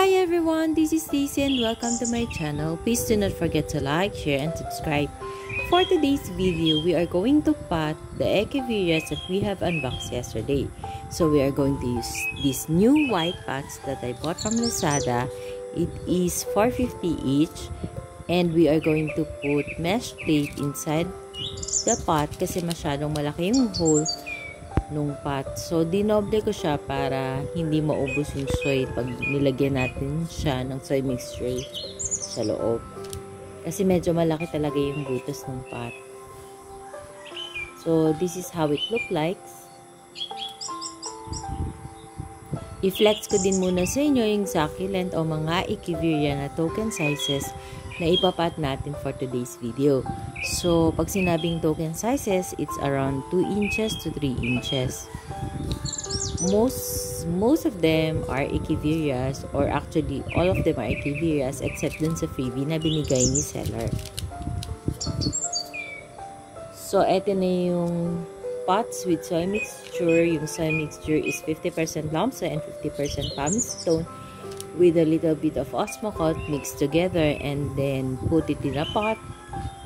Hi everyone, this is Stacy and welcome to my channel. Please do not forget to like, share, and subscribe. For today's video, we are going to pot the echeverias that we have unboxed yesterday. So we are going to use these new white pots that I bought from Lazada. It is $4.50 each, and we are going to put mesh plate inside the pot kasi masyadong malaki yung hole nung pot. So, dinoble ko siya para hindi maubos yung soy pag nilagyan natin siya ng soy mixture sa loob. Kasi medyo malaki talaga yung butas ng pot. So, this is how it look like. I-flex ko din muna sa inyo yung succulent o mga echeveria na token sizes na ipapat natin for today's video. So, pag sinabing token sizes, it's around 2 inches to 3 inches. Most of them are echeverias, or actually all of them are echeverias except dun sa freebie na binigay ni seller. So, eto na yung pots with soy mixture. Yung soy mixture is 50% lamsa and 50% pumice stone with a little bit of Osmocote mixed together, and then put it in a pot.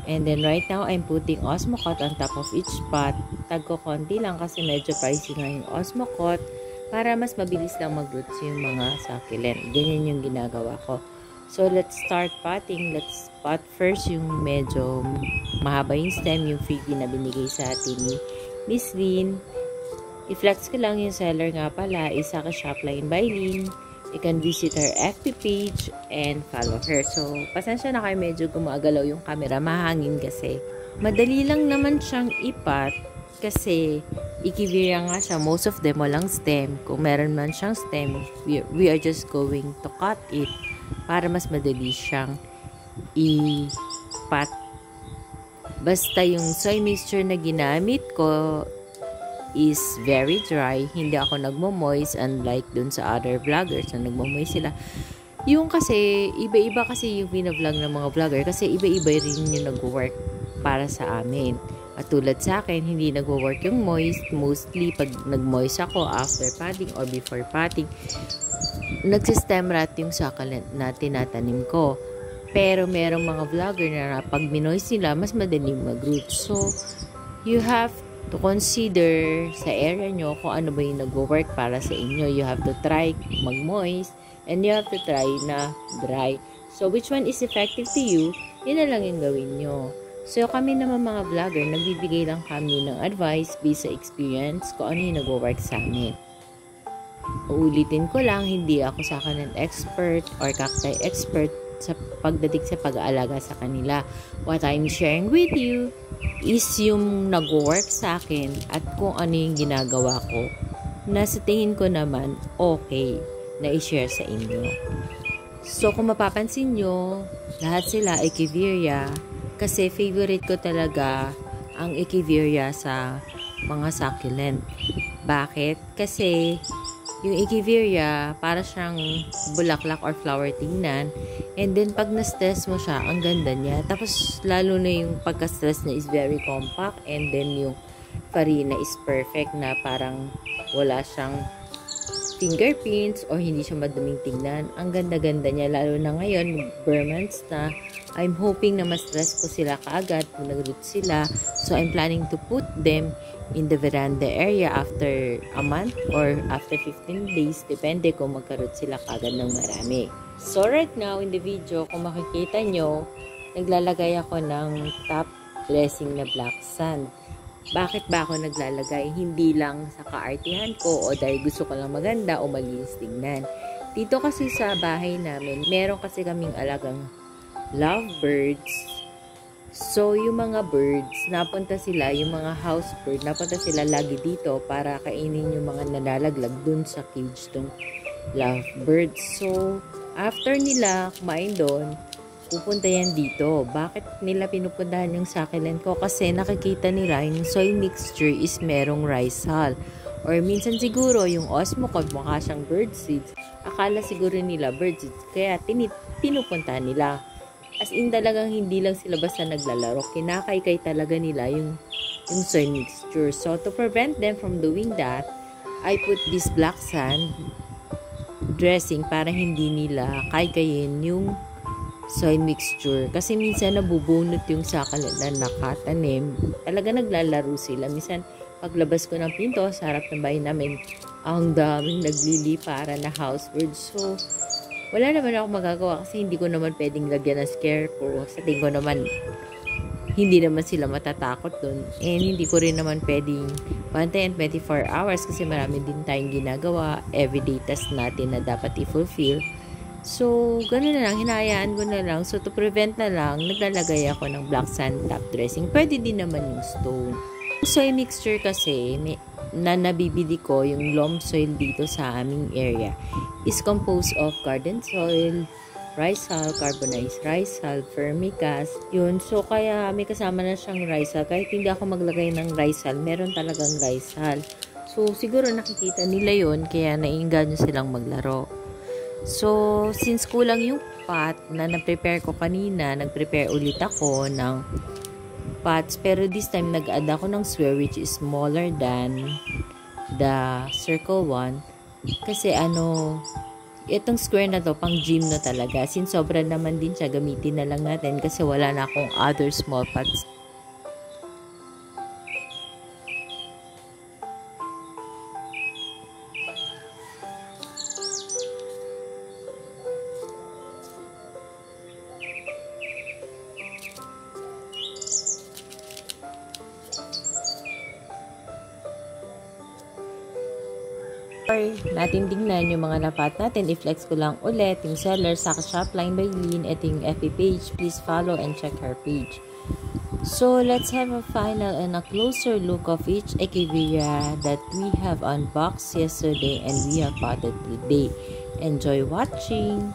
And then right now, I'm putting Osmocote on top of each pot. Tag ko konti lang kasi medyo pricey nga yung Osmocote para mas mabilis lang mag-roots yung mga succulent. Ganyan yung ginagawa ko. So, let's start potting. Let's pot first yung medyo mahaba yung stem, yung freebie na binigay sa atin ni Miss Lynn. I-flex ko lang yung seller nga pala. Isa ka Shopline by Lynn. You can visit her FB page and follow her. So, pasensya na kayo, medyo gumagalaw yung camera. Mahangin kasi. Madali lang naman siyang ipat kasi echeveria nga siya. Most of them walang stem. Kung meron man siyang stem, we are just going to cut it para mas madali siyang ipat. Basta yung soy mixture na ginamit ko is very dry. Hindi ako nagmo-moist, unlike dun sa other vloggers na nagmo-moist sila. Yung kasi, iba-iba kasi yung vlog ng mga vlogger kasi iba-iba rin yung nag-work para sa amin. At tulad sa akin, hindi nag-work yung moist. Mostly, pag nag-moist ako after potting or before potting, nagsistem rat yung succulent na tinatanim ko. Pero merong mga vlogger na pag minoist nila, mas madaling mag-root. So, you have to consider sa area nyo kung ano ba yung nag-work para sa inyo. You have to try mag-moist and you have to try na dry. So, which one is effective to you, yun na lang yung gawin nyo. So, kami naman mga vlogger, nagbibigay lang kami ng advice based sa experience kung ano yung nag-work sa amin. Uulitin ko lang, hindi ako succulent expert or cacti expert sa pagdating sa pag-aalaga sa kanila. What I'm sharing with you is yung nag-work sa akin at kung ano yung ginagawa ko na sa tingin ko naman okay na i-share sa inyo. So, kung mapapansin nyo, lahat sila echeveria kasi favorite ko talaga ang echeveria sa mga succulent. Bakit? Kasi yung echeveria, para siyang bulaklak or flower tingnan. And then, pag na-stress mo siya, ang ganda niya. Tapos, lalo na yung pagka-stress niya is very compact. And then, yung farina is perfect na parang wala siyang fingerprints or hindi siya maduming tingnan. Ang ganda-ganda niya. Lalo na ngayon, bare months na. I'm hoping na ma-stress ko sila kaagad kung nag-root sila. So, I'm planning to put them in the veranda area after a month or after 15 days. Depende kung magkaroon sila kagad ng marami. So, right now, in the video, kung makikita nyo, naglalagay ako ng top dressing na black sand. Bakit ba ako naglalagay? Hindi lang sa kaartihan ko o dahil gusto ko lang maganda o malinis tingnan. Dito kasi sa bahay namin, meron kasi kaming alagang lovebirds. So, yung mga birds, napunta sila, yung mga house bird, napunta sila lagi dito para kainin yung mga nalalaglag dun sa cage ng lovebirds. So, after nila kumain doon, pupunta yan dito. Bakit nila pinupuntahan yung succulent ko? Kasi nakikita nila yung soy mixture is merong rice hull. Or minsan siguro yung Osmocote mukha siyang bird seeds. Akala siguro nila bird seeds. Kaya pinupuntahan nila. As in talagang hindi lang sila basta naglalaro. Kinakaykay talaga nila yung soy mixture. So to prevent them from doing that, I put this black sand dressing para hindi nila kaykayin yung soy mixture. Kasi minsan nabubunot yung sakal na nakatanim. Talaga naglalaro sila. Minsan paglabas ko ng pinto sa harap ng bahay namin, ang daming naglilipara na housebird. So, wala naman ako magagawa kasi hindi ko naman pwedeng lagyan ng scarecrow. Sa tingin ko naman, hindi naman sila matatakot dun. And hindi ko rin naman pwedeng bantayan 24 hours kasi marami din tayong ginagawa. Everyday task natin na dapat i-fulfill. So, gano'n na lang. Hinayaan ko na lang. So, to prevent na lang, naglalagay ako ng black sand top dressing. Pwede din naman yung stone. Soy mixture kasi na nabibili ko, yung loam soil dito sa aming area, is composed of garden soil, rice hull, carbonized rice hull, vermicast, yun. So, kaya may kasama na siyang rice hull. Kahit hindi ako maglagay ng rice hull, meron talagang rice hull. So, siguro nakikita nila yun, kaya naiinganyo silang maglaro. So, since kulang yung pot na na-prepare ko kanina, nag-prepare ulit ako ng pots. Pero this time, nag-add ako ng square which is smaller than the circle one. Kasi itong square na to, pang gym na talaga. Since sobra naman din siya, gamitin na lang natin kasi wala na akong other small pots. Natin tingnan yung mga napat natin. I-flex ko lang ulit yung seller sa Shopline by Lynn. Ito yung FB page. Please follow and check her page. So, let's have a final and a closer look of each Echeveria that we have unboxed yesterday and we have potted today. Enjoy watching!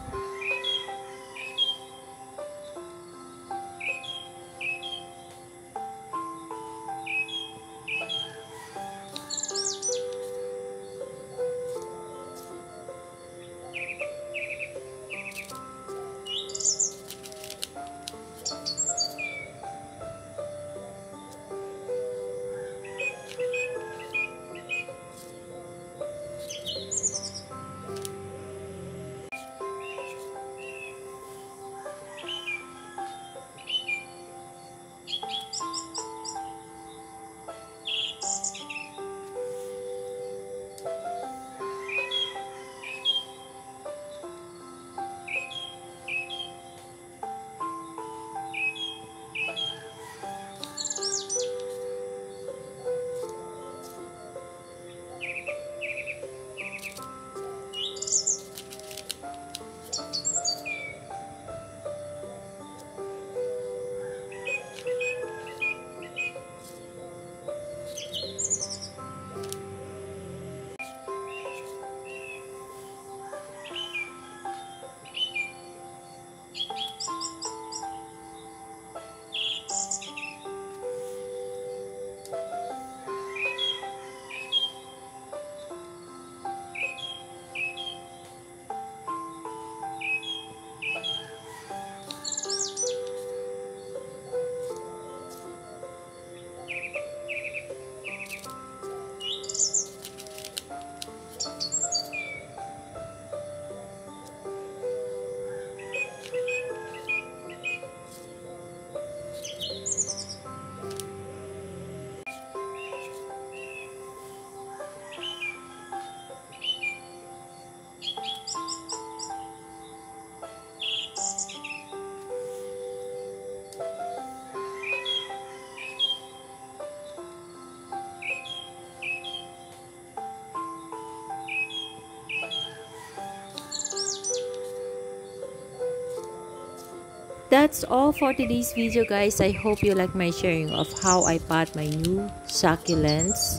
That's all for today's video, guys. I hope you like my sharing of how I pot my new succulents.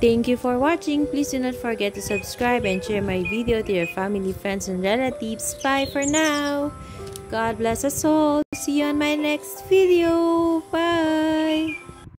Thank you for watching. Please do not forget to subscribe and share my video to your family, friends, and relatives. Bye for now. God bless us all. See you on my next video. Bye.